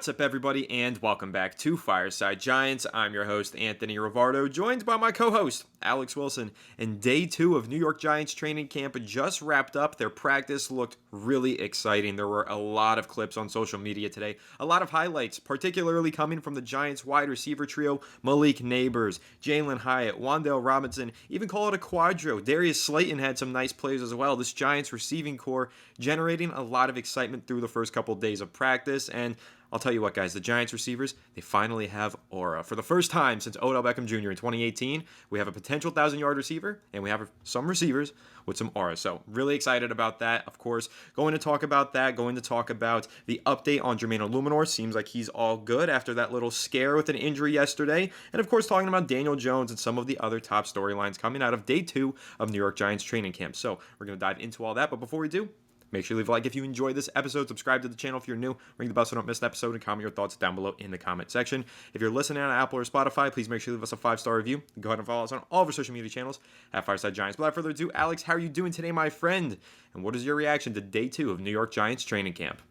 What's up, everybody, and welcome back to Fireside Giants. I'm your host, Anthony Rivardo, joined by my co-host, Alex Wilson. And day 2 of New York Giants training camp just wrapped up. Their practice looked really exciting. There were a lot of clips on social media today, a lot of highlights, particularly coming from the Giants wide receiver trio, Malik Nabers, Jalen Hyatt, Wan'Dale Robinson, even call it a quadro. Darius Slayton had some nice plays as well. This Giants receiving core generating a lot of excitement through the first couple days of practice, and I'll tell you what, guys, the Giants receivers, they finally have aura. For the first time since Odell Beckham Jr. in 2018, we have a potential 1,000-yard receiver, and we have some receivers with some aura. So really excited about that. Of course, going to talk about that, going to talk about the update on Jermaine Illuminor. Seems like he's all good after that little scare with an injury yesterday. And of course, talking about Daniel Jones and some of the other top storylines coming out of day 2 of New York Giants training camp. So we're going to dive into all that. But before we do, make sure you leave a like if you enjoyed this episode, subscribe to the channel if you're new, ring the bell so you don't miss an episode, and comment your thoughts down below in the comment section. If you're listening on Apple or Spotify, please make sure you leave us a 5-star review. Go ahead and follow us on all of our social media channels at Fireside Giants. But without further ado, Alex, how are you doing today, my friend? And what is your reaction to day 2 of New York Giants training camp?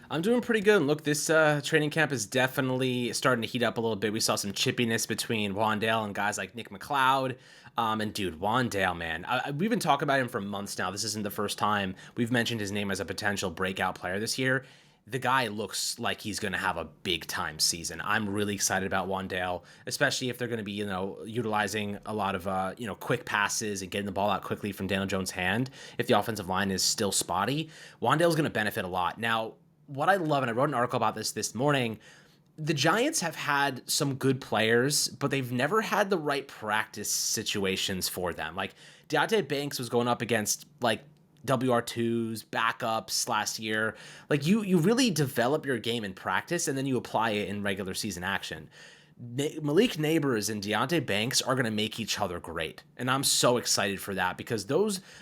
I'm doing pretty good. Look, this training camp is definitely starting to heat up a little bit. We saw some chippiness between Wan'Dale and guys like Nick McLeod. And dude, Wan'Dale, man, we've been talking about him for months now. This isn't the first time we've mentioned his name as a potential breakout player this year. The guy looks like he's going to have a big-time season. I'm really excited about Wan'Dale, especially if they're going to be, utilizing a lot of, quick passes and getting the ball out quickly from Daniel Jones' hand. If the offensive line is still spotty, Wan'Dale's going to benefit a lot. Now, what I love, and I wrote an article about this morning, the Giants have had some good players, but they've never had the right practice situations for them. Like, Deonte Banks was going up against, WR2s, backups last year. Like, you really develop your game in practice, and then you apply it in regular season action. Malik Nabers and Deonte Banks are going to make each other great. And I'm so excited for that because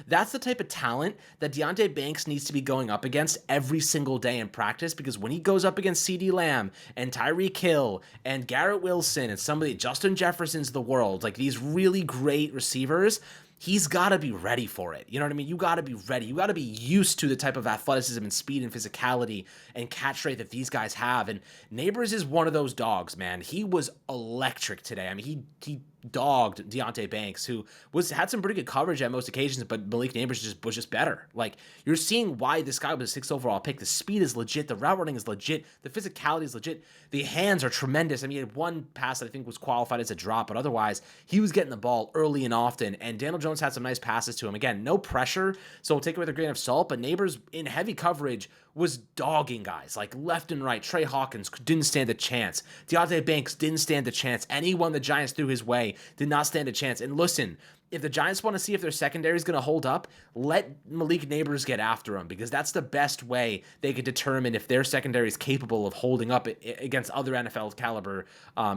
that's the type of talent that Deonte Banks needs to be going up against every single day in practice, because when he goes up against CeeDee Lamb and Tyreek Hill and Garrett Wilson and somebody, Justin Jefferson's of the world, like these really great receivers, he's got to be ready for it. You know what I mean? You got to be ready. You got to be used to the type of athleticism and speed and physicality and catch rate that these guys have. And Nabers is one of those dogs, man. He was electric today. I mean, he dogged Deonte Banks, who had some pretty good coverage at most occasions, but Malik Nabers was just better. Like, you're seeing why this guy was a 6th overall pick. The speed is legit. The route running is legit. The physicality is legit. The hands are tremendous. I mean, he had one pass that I think was qualified as a drop, but otherwise, he was getting the ball early and often, and Daniel Jones had some nice passes to him. Again, no pressure, so we'll take it with a grain of salt, but Nabers, in heavy coverage, was dogging guys like left and right. Trey Hawkins didn't stand a chance. Deonte Banks didn't stand a chance. Anyone the Giants threw his way did not stand a chance. And listen, if the Giants want to see if their secondary is going to hold up, let Malik Nabers get after him, because that's the best way they could determine if their secondary is capable of holding up against other NFL caliber, I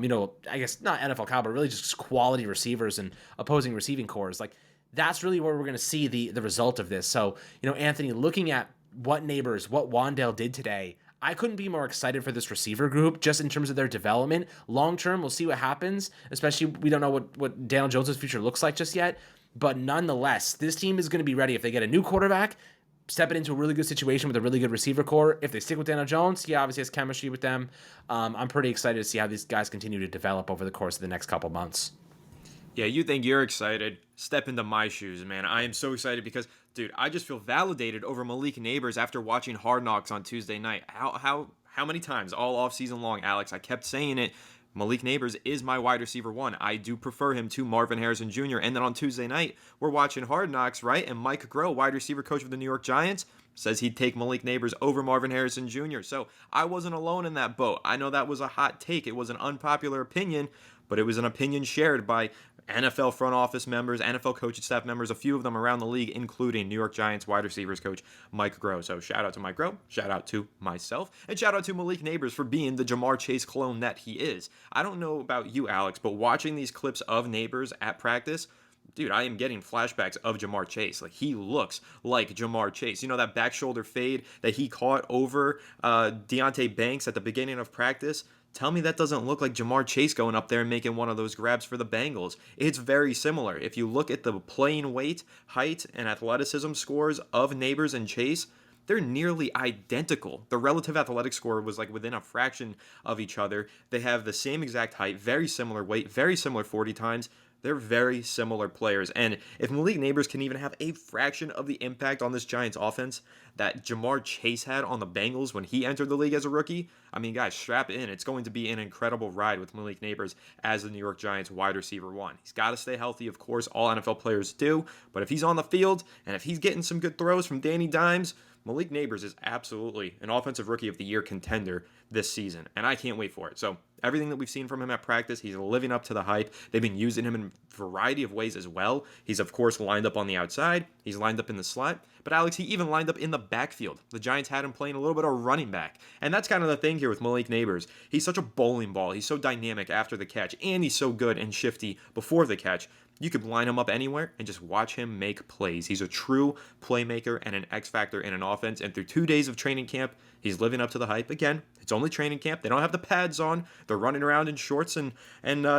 guess not NFL caliber, really just quality receivers and opposing receiving cores. Like, that's really where we're going to see the result of this. So, Anthony, looking at what Wan'Dale did today, I couldn't be more excited for this receiver group, just in terms of their development. Long term, we'll see what happens, especially we don't know what Daniel Jones' future looks like just yet. But nonetheless, this team is going to be ready if they get a new quarterback, step it into a really good situation with a really good receiver core. If they stick with Daniel Jones, he obviously has chemistry with them. I'm pretty excited to see how these guys continue to develop over the course of the next couple months. Yeah, you think you're excited? Step into my shoes, man. I am so excited because, dude, I just feel validated over Malik Nabers after watching Hard Knocks on Tuesday night. How many times all off season long, Alex? I kept saying it. Malik Nabers is my wide receiver 1. I do prefer him to Marvin Harrison Jr. And then on Tuesday night, we're watching Hard Knocks, right? And Mike Groh, wide receiver coach of the New York Giants, says he'd take Malik Nabers over Marvin Harrison Jr. So I wasn't alone in that boat. I know that was a hot take. It was an unpopular opinion, but it was an opinion shared by NFL front office members, NFL coaching staff members, a few of them around the league, including New York Giants wide receivers coach Mike Groh. So shout out to Mike Groh, shout out to myself, and shout out to Malik Nabers for being the Jamar Chase clone that he is. I don't know about you, Alex, but watching these clips of Nabers at practice, dude, I am getting flashbacks of Jamar Chase. Like, he looks like Jamar Chase. You know, that back shoulder fade that he caught over Deonte Banks at the beginning of practice? Tell me that doesn't look like Jamar Chase going up there and making one of those grabs for the Bengals. It's very similar. If you look at the playing weight, height, and athleticism scores of Nabers and Chase, they're nearly identical. The relative athletic score was like within a fraction of each other. They have the same exact height, very similar weight, very similar 40 times. They're very similar players. And if Malik Nabers can even have a fraction of the impact on this Giants offense that Jamar Chase had on the Bengals when he entered the league as a rookie, I mean, guys, strap in. It's going to be an incredible ride with Malik Nabers as the New York Giants wide receiver one. He's got to stay healthy, of course. All NFL players do. But if he's on the field and if he's getting some good throws from Danny Dimes, Malik Nabers is absolutely an offensive rookie of the year contender this season, and I can't wait for it. So everything that we've seen from him at practice, he's living up to the hype. They've been using him in a variety of ways as well. He's, of course, lined up on the outside. He's lined up in the slot. But, Alex, he even lined up in the backfield. The Giants had him playing a little bit of running back. And that's kind of the thing here with Malik Nabers. He's such a bowling ball. He's so dynamic after the catch, and he's so good and shifty before the catch. You could line him up anywhere and just watch him make plays. He's a true playmaker and an X factor in an offense. And through 2 days of training camp, he's living up to the hype. Again, it's only training camp. They don't have the pads on. They're running around in shorts and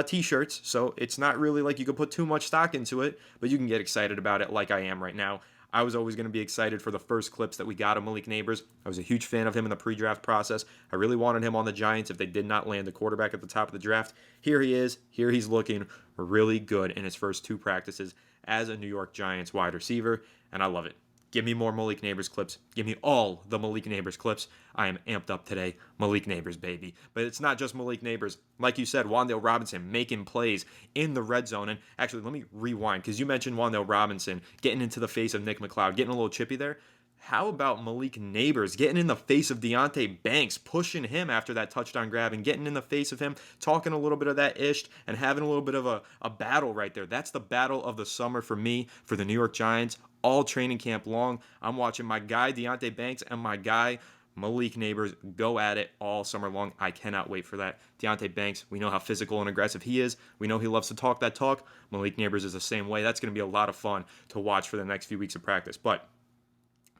t-shirts. So it's not really like you could put too much stock into it, but you can get excited about it like I am right now. I was always going to be excited for the first clips that we got of Malik Nabers. I was a huge fan of him in the pre-draft process. I really wanted him on the Giants if they did not land a quarterback at the top of the draft. Here he is. Here he's looking really good in his first 2 practices as a New York Giants wide receiver, and I love it. Give me more Malik Nabers clips. Give me all the Malik Nabers clips. I am amped up today. Malik Nabers, baby. But it's not just Malik Nabers. Like you said, Wan'Dale Robinson making plays in the red zone. And actually, let me rewind, because you mentioned Wan'Dale Robinson getting into the face of Nick McLeod, getting a little chippy there. How about Malik Nabers getting in the face of Deonte Banks, pushing him after that touchdown grab and getting in the face of him, talking a little bit of that ish and having a little bit of a battle right there. That's the battle of the summer for me, for the New York Giants, all training camp long. I'm watching my guy Deonte Banks and my guy Malik Nabers go at it all summer long. I cannot wait for that. Deonte Banks, we know how physical and aggressive he is. We know he loves to talk that talk. Malik Nabers is the same way. That's going to be a lot of fun to watch for the next few weeks of practice. But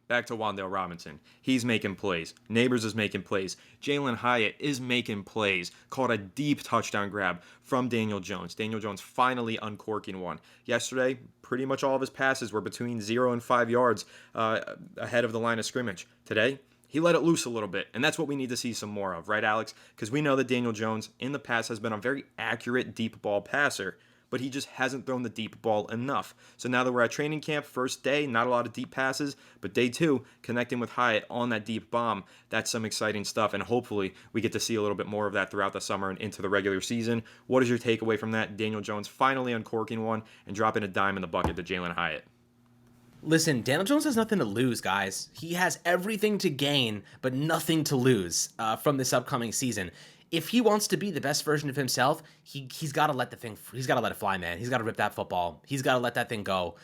back to Wan'Dale Robinson. He's making plays. Nabers is making plays. Jalen Hyatt is making plays. Caught a deep touchdown grab from Daniel Jones. Daniel Jones finally uncorking one. Yesterday, pretty much all of his passes were between 0 and 5 yards ahead of the line of scrimmage. Today, he let it loose a little bit, and that's what we need to see some more of, right, Alex? Because we know that Daniel Jones in the past has been a very accurate deep ball passer, but he just hasn't thrown the deep ball enough. So now that we're at training camp, first day, not a lot of deep passes, but day 2, connecting with Hyatt on that deep bomb, that's some exciting stuff, and hopefully we get to see a little bit more of that throughout the summer and into the regular season. What is your takeaway from that? Daniel Jones finally uncorking one and dropping a dime in the bucket to Jalen Hyatt. Listen, Daniel Jones has nothing to lose, guys. He has everything to gain, but nothing to lose from this upcoming season. If he wants to be the best version of himself, he's got to let it fly, man. He's got to rip that football. He's got to let that thing go.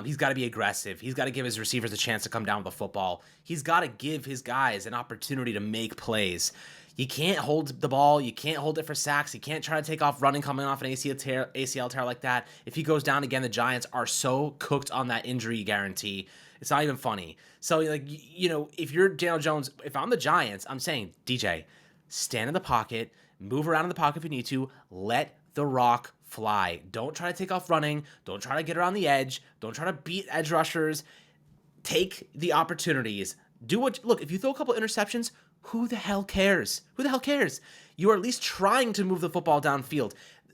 He's got to be aggressive. He's got to give his receivers a chance to come down with the football. He's got to give his guys an opportunity to make plays. You can't hold the ball. You can't hold it for sacks. You can't try to take off running coming off an ACL tear like that. If he goes down again, the Giants are so cooked on that injury guarantee. It's not even funny. So, like, you know, if you're Daniel Jones, if I'm the Giants, I'm saying, DJ, stand in the pocket, move around in the pocket if you need to, let the rock fly. Don't try to take off running. Don't try to get around the edge. Don't try to beat edge rushers. Take the opportunities. Look, if you throw a couple interceptions, who the hell cares? Who the hell cares? You are at least trying to move the football downfield.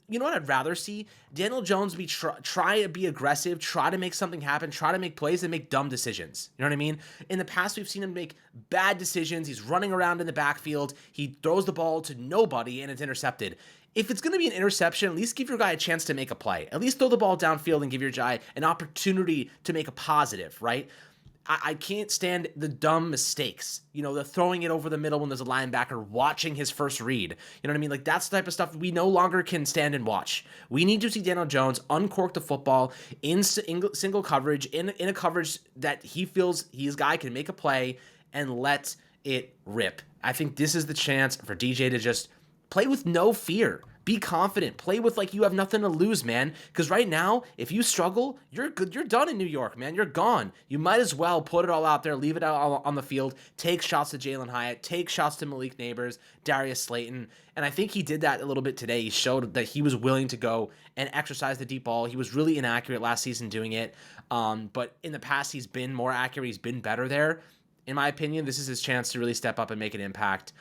You know what I'd rather see? Daniel Jones try to be aggressive, try to make something happen, try to make plays and make dumb decisions. You know what I mean? In the past, we've seen him make bad decisions. He's running around in the backfield. He throws the ball to nobody and it's intercepted. If it's going to be an interception, at least give your guy a chance to make a play. At least throw the ball downfield and give your guy an opportunity to make a positive, right? I can't stand the dumb mistakes. You know, the throwing it over the middle when there's a linebacker watching his first read. You know what I mean? Like, that's the type of stuff we no longer can stand and watch. We need to see Daniel Jones uncork the football in single coverage, in a coverage that he feels his guy can make a play and let it rip. I think this is the chance for DJ to just play with no fear. Be confident. Play with like you have nothing to lose, man. Because right now, if you struggle, you're good. You're done in New York, man. You're gone. You might as well put it all out there, leave it out on the field, take shots to Jalen Hyatt, take shots to Malik Nabers, Darius Slayton. And I think he did that a little bit today. He showed that he was willing to go and exercise the deep ball. He was really inaccurate last season doing it. But in the past, he's been more accurate. He's been better there. In my opinion, this is his chance to really step up and make an impact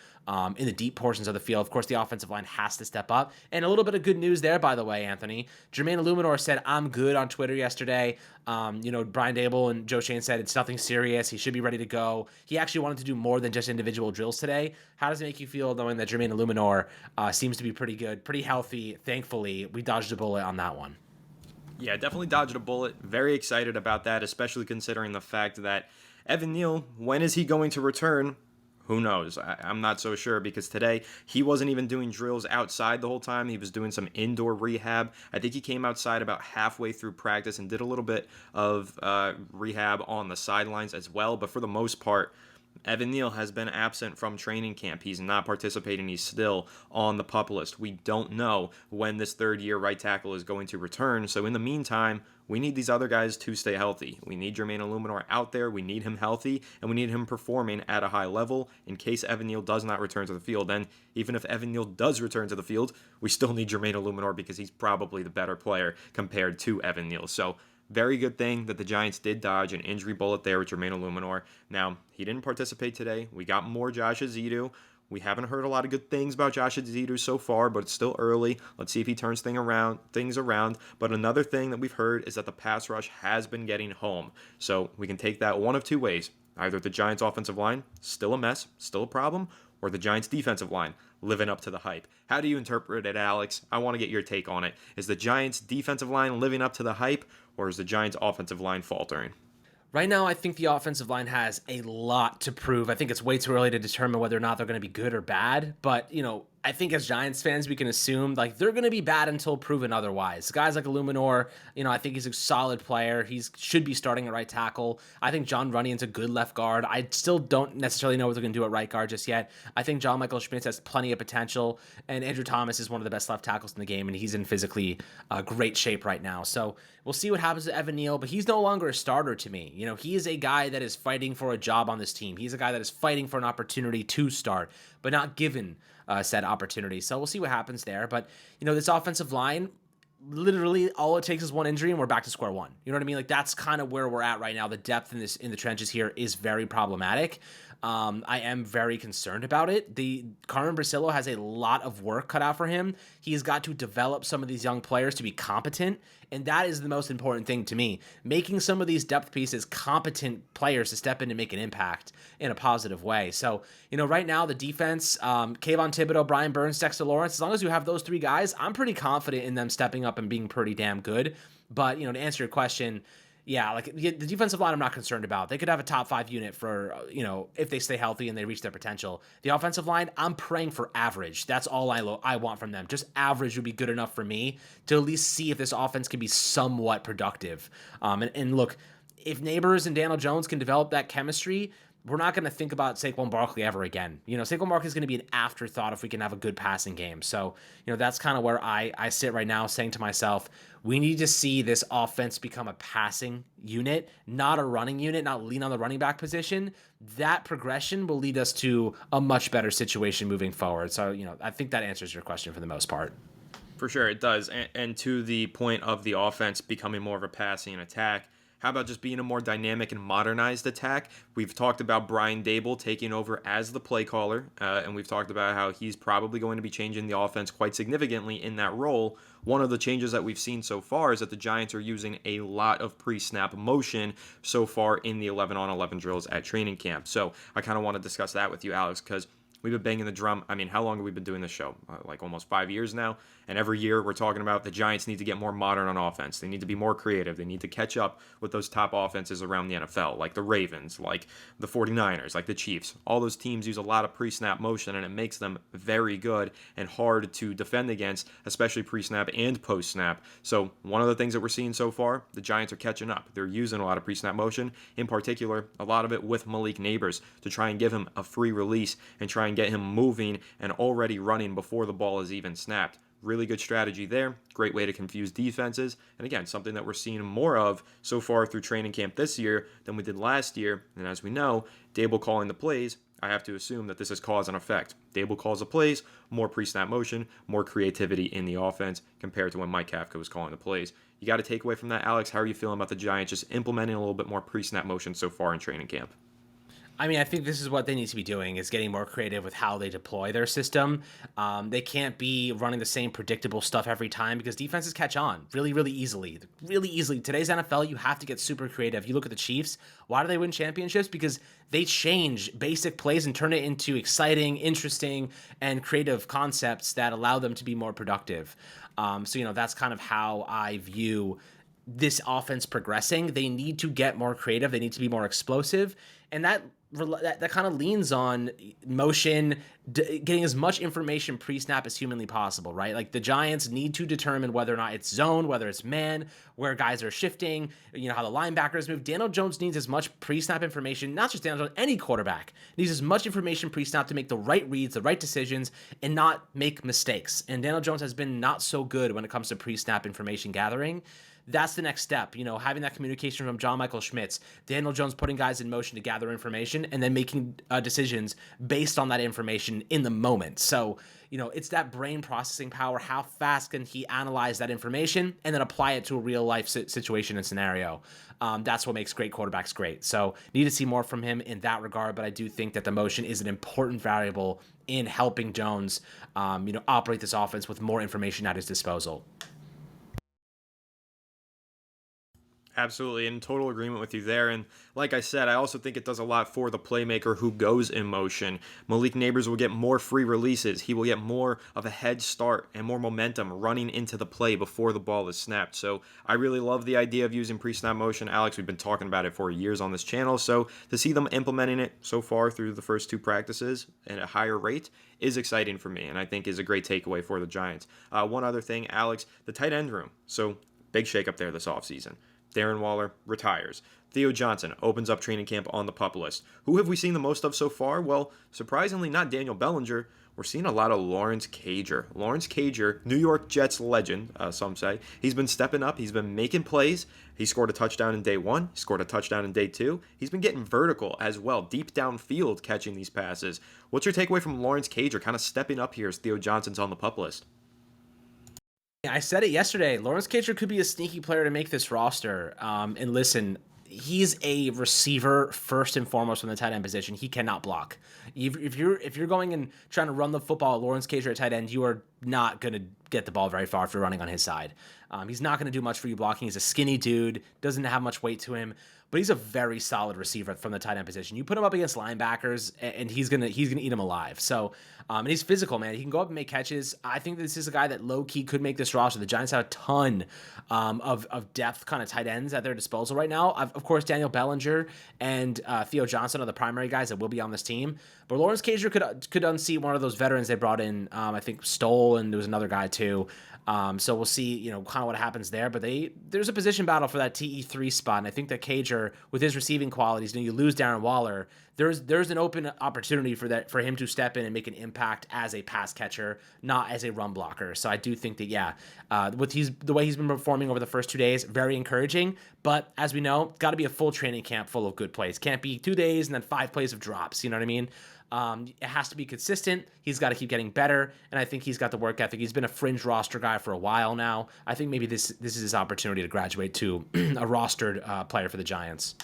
in the deep portions of the field. Of course, the offensive line has to step up. And a little bit of good news there, by the way, Anthony. Jermaine Illuminor said, "I'm good" on Twitter yesterday. Brian Dable and Joe Shane said it's nothing serious. He should be ready to go. He actually wanted to do more than just individual drills today. How does it make you feel knowing that Jermaine Illuminor seems to be pretty good, pretty healthy? Thankfully, we dodged a bullet on that one. Yeah, definitely dodged a bullet. Very excited about that, especially considering the fact that Evan Neal, when is he going to return? Who knows? I'm not so sure, because today he wasn't even doing drills outside the whole time. He was doing some indoor rehab. I think he came outside about halfway through practice and did a little bit of rehab on the sidelines as well. But for the most part, Evan Neal has been absent from training camp. He's not participating. He's still on the PUP list. We don't know when this third-year right tackle is going to return. So in the meantime, we need these other guys to stay healthy. We need Jermaine Illuminor out there. We need him healthy, and we need him performing at a high level in case Evan Neal does not return to the field. And even if Evan Neal does return to the field, we still need Jermaine Illuminor because he's probably the better player compared to Evan Neal. So very good thing that the Giants did dodge an injury bullet there with Jermaine Illuminor. Now, he didn't participate today. We got more Josh Azidu. We haven't heard a lot of good things about Josh Azidu so far, but it's still early. Let's see if he turns things around. But another thing that we've heard is that the pass rush has been getting home. So we can take that one of two ways. Either the Giants' offensive line, still a mess, still a problem, or the Giants' defensive line, living up to the hype. How do you interpret it, Alex? I want to get your take on it. Is the Giants' defensive line living up to the hype, or is the Giants' offensive line faltering? Right now, I think the offensive line has a lot to prove. I think it's way too early to determine whether or not they're going to be good or bad. But, I think as Giants fans, we can assume they're going to be bad until proven otherwise. Guys like Illuminor, I think he's a solid player. He should be starting at right tackle. I think John Runnion's a good left guard. I still don't necessarily know what they're going to do at right guard just yet. I think John Michael Schmitz has plenty of potential, and Andrew Thomas is one of the best left tackles in the game, and he's in physically great shape right now. So we'll see what happens to Evan Neal, but he's no longer a starter to me. He is a guy that is fighting for a job on this team. He's a guy that is fighting for an opportunity to start, but not given said opportunity. So we'll see what happens there. But, this offensive line, literally all it takes is one injury and we're back to square one. You know what I mean? That's kind of where we're at right now. The depth in the trenches here is very problematic. I am very concerned about it. The Carmen Brasillo has a lot of work cut out for him. He's got to develop some of these young players to be competent, and that is the most important thing to me. Making some of these depth pieces competent players to step in and make an impact in a positive way. So, right now the defense, Kayvon Thibodeau, Brian Burns, Dexter Lawrence, as long as you have those three guys, I'm pretty confident in them stepping up and being pretty damn good. But, to answer your question, yeah, the defensive line I'm not concerned about. They could have a top 5 unit for, if they stay healthy and they reach their potential. The offensive line, I'm praying for average. That's all I want from them. Just average would be good enough for me to at least see if this offense can be somewhat productive. And look, if Nabers and Daniel Jones can develop that chemistry, we're not going to think about Saquon Barkley ever again. Saquon Barkley is going to be an afterthought if we can have a good passing game. So, that's kind of where I sit right now, saying to myself, we need to see this offense become a passing unit, not a running unit, not lean on the running back position. That progression will lead us to a much better situation moving forward. So, I think that answers your question for the most part. For sure, it does. And to the point of the offense becoming more of a passing attack, how about just being a more dynamic and modernized attack? We've talked about Brian Dable taking over as the play caller, and we've talked about how he's probably going to be changing the offense quite significantly in that role. One of the changes that we've seen so far is that the Giants are using a lot of pre-snap motion so far in the 11-on-11 drills at training camp. So I kind of want to discuss that with you, Alex, because we've been banging the drum. I mean, how long have we been doing this show? Like almost 5 years now. And every year we're talking about the Giants need to get more modern on offense. They need to be more creative. They need to catch up with those top offenses around the NFL, like the Ravens, like the 49ers, like the Chiefs. All those teams use a lot of pre-snap motion, and it makes them very good and hard to defend against, especially pre-snap and post-snap. So one of the things that we're seeing so far, the Giants are catching up. They're using a lot of pre-snap motion, in particular, a lot of it with Malik Nabers to try and give him a free release and try and get him moving and already running before the ball is even snapped. Really good strategy there. Great way to confuse defenses. And again, something that we're seeing more of so far through training camp this year than we did last year. And as we know, Dable calling the plays, I have to assume that this is cause and effect. Dable calls the plays, more pre-snap motion, more creativity in the offense compared to when Mike Kafka was calling the plays. You got to take away from that, Alex. How are you feeling about the Giants just implementing a little bit more pre-snap motion so far in training camp? I mean, I think this is what they need to be doing is getting more creative with how they deploy their system. They can't be running the same predictable stuff every time because defenses catch on really, really easily. Really easily. Today's NFL, you have to get super creative. You look at the Chiefs. Why do they win championships? Because they change basic plays and turn it into exciting, interesting, and creative concepts that allow them to be more productive. So that's kind of how I view this offense progressing. They need to get more creative. They need to be more explosive, and that kind of leans on motion, getting as much information pre-snap as humanly possible, right? Like the Giants need to determine whether or not it's zone, whether it's man, where guys are shifting, how the linebackers move. Daniel Jones needs as much pre-snap information, not just Daniel Jones, any quarterback needs as much information pre-snap to make the right reads, the right decisions, and not make mistakes. And Daniel Jones has been not so good when it comes to pre-snap information gathering. That's the next step, having that communication from John Michael Schmitz, Daniel Jones putting guys in motion to gather information and then making decisions based on that information in the moment. So, it's that brain processing power. How fast can he analyze that information and then apply it to a real life situation and scenario? That's what makes great quarterbacks great. So need to see more from him in that regard, but I do think that the motion is an important variable in helping Jones, operate this offense with more information at his disposal. Absolutely, in total agreement with you there. And like I said, I also think it does a lot for the playmaker who goes in motion. Malik Nabers will get more free releases. He will get more of a head start and more momentum running into the play before the ball is snapped. So I really love the idea of using pre-snap motion. Alex, we've been talking about it for years on this channel. So to see them implementing it so far through the first two practices at a higher rate is exciting for me, and I think is a great takeaway for the Giants. One other thing, Alex, the tight end room. So big shakeup there this offseason. Darren Waller retires. Theo Johnson opens up training camp on the PUP list. Who have we seen the most of so far? Well, surprisingly, not Daniel Bellinger. We're seeing a lot of Lawrence Cager. Lawrence Cager, New York Jets legend, some say. He's been stepping up. He's been making plays. He scored a touchdown in day one. He scored a touchdown in day two. He's been getting vertical as well, deep downfield catching these passes. What's your takeaway from Lawrence Cager kind of stepping up here as Theo Johnson's on the PUP list? I said it yesterday. Lawrence Cager could be a sneaky player to make this roster. And listen, he's a receiver first and foremost from the tight end position. He cannot block. If you're going and trying to run the football at Lawrence Cager at tight end, you are not going to get the ball very far if you're running on his side. He's not going to do much for you blocking. He's a skinny dude, doesn't have much weight to him, but he's a very solid receiver from the tight end position. You put him up against linebackers, and he's gonna eat him alive. So, and he's physical, man. He can go up and make catches. I think this is a guy that low key could make this roster. The Giants have a ton of depth kind of tight ends at their disposal right now. Of course, Daniel Bellinger and Theo Johnson are the primary guys that will be on this team. But Lawrence Cager could unseat one of those veterans they brought in. I think Stoll, and there was another guy too. So we'll see, kind of what happens there. But there's a position battle for that TE3 spot, and I think that Cager, with his receiving qualities, you lose Darren Waller, there's an open opportunity for him to step in and make an impact as a pass catcher, not as a run blocker. So I do think that the way he's been performing over the first 2 days, very encouraging. But as we know, got to be a full training camp full of good plays. Can't be 2 days and then 5 plays of drops. You know what I mean? It has to be consistent. He's got to keep getting better, and I think he's got the work ethic. He's been a fringe roster guy for a while now. I think maybe this is his opportunity to graduate to a rostered player for the Giants.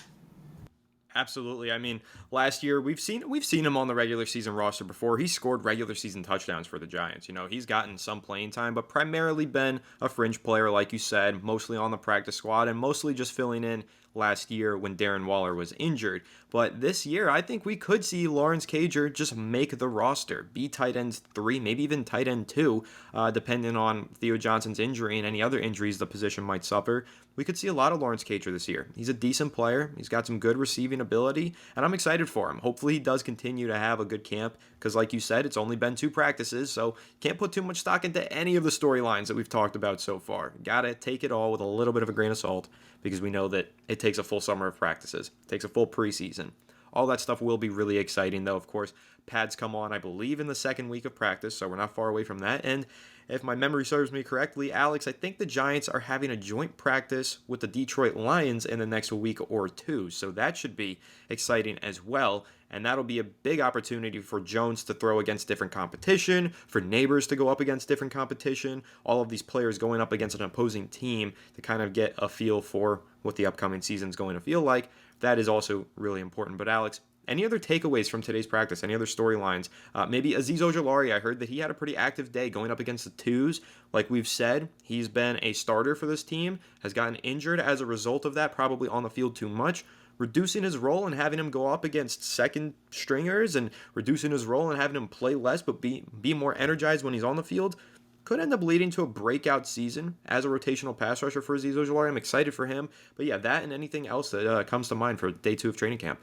Absolutely. I mean, last year we've seen him on the regular season roster before. He scored regular season touchdowns for the Giants. He's gotten some playing time, but primarily been a fringe player, like you said, mostly on the practice squad and mostly just filling in last year when Darren Waller was injured. But this year, I think we could see Lawrence Cager just make the roster, be tight end 3, maybe even tight end 2, depending on Theo Johnson's injury and any other injuries the position might suffer. We could see a lot of Lawrence Cager this year. He's a decent player. He's got some good receiving ability, and I'm excited for him. Hopefully he does continue to have a good camp, because like you said, it's only been 2 practices, so can't put too much stock into any of the storylines that we've talked about so far. Gotta take it all with a little bit of a grain of salt, because we know that it takes a full summer of practices. It takes a full preseason. All that stuff will be really exciting, though, of course. Pads come on, I believe, in the second week of practice, so we're not far away from that. And if my memory serves me correctly, Alex, I think the Giants are having a joint practice with the Detroit Lions in the next week or 2, so that should be exciting as well. And that'll be a big opportunity for Jones to throw against different competition, for Nabers to go up against different competition, all of these players going up against an opposing team to kind of get a feel for what the upcoming season is going to feel like. That is also really important. But Alex, any other takeaways from today's practice? Any other storylines? Maybe Azeez Ojulari, I heard that he had a pretty active day going up against the twos. Like we've said, he's been a starter for this team, has gotten injured as a result of that, probably on the field too much. Reducing his role and having him go up against second stringers and reducing his role and having him play less but be more energized when he's on the field could end up leading to a breakout season as a rotational pass rusher for Azeez Ojulari. I'm excited for him. But yeah, that and anything else that comes to mind for day 2 of training camp.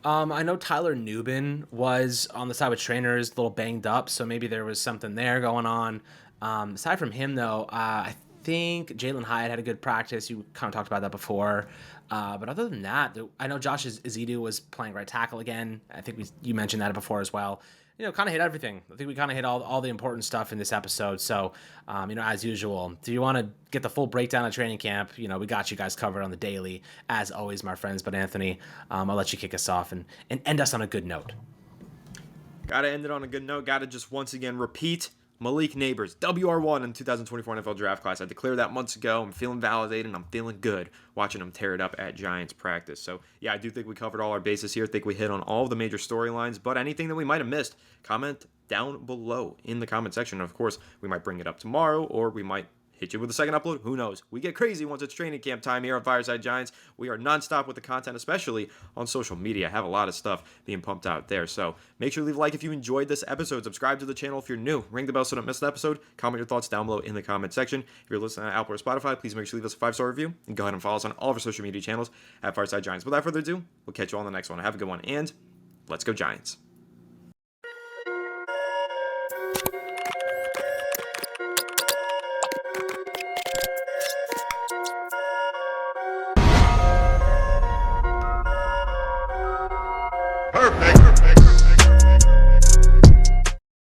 I know Tyler Nubin was on the side with trainers, a little banged up, so maybe there was something there going on. Aside from him, though, I think Jalen Hyatt had a good practice. You kind of talked about that before. But other than that, I know Josh Ezeudu was playing right tackle again. I think you mentioned that before as well. Kind of hit everything. I think we kind of hit all the important stuff in this episode. So, as usual, do you want to get the full breakdown of training camp? We got you guys covered on the daily, as always, my friends. But Anthony, I'll let you kick us off and end us on a good note. Gotta end it on a good note. Gotta just once again repeat Malik Nabers, WR1 in 2024 NFL draft class. I declared that months ago. I'm feeling validated and I'm feeling good watching him tear it up at Giants practice. So, yeah, I do think we covered all our bases here. I think we hit on all of the major storylines, but anything that we might have missed, comment down below in the comment section. And of course, we might bring it up tomorrow or we might hit you with a second upload. Who knows? We get crazy once it's training camp time here on Fireside Giants. We are nonstop with the content, especially on social media. I have a lot of stuff being pumped out there. So make sure to leave a like if you enjoyed this episode. Subscribe to the channel if you're new. Ring the bell so you don't miss an episode. Comment your thoughts down below in the comment section. If you're listening on Apple or Spotify, please make sure to leave us a 5-star review. And go ahead and follow us on all of our social media channels at Fireside Giants. Without further ado, we'll catch you on the next one. Have a good one. And let's go Giants.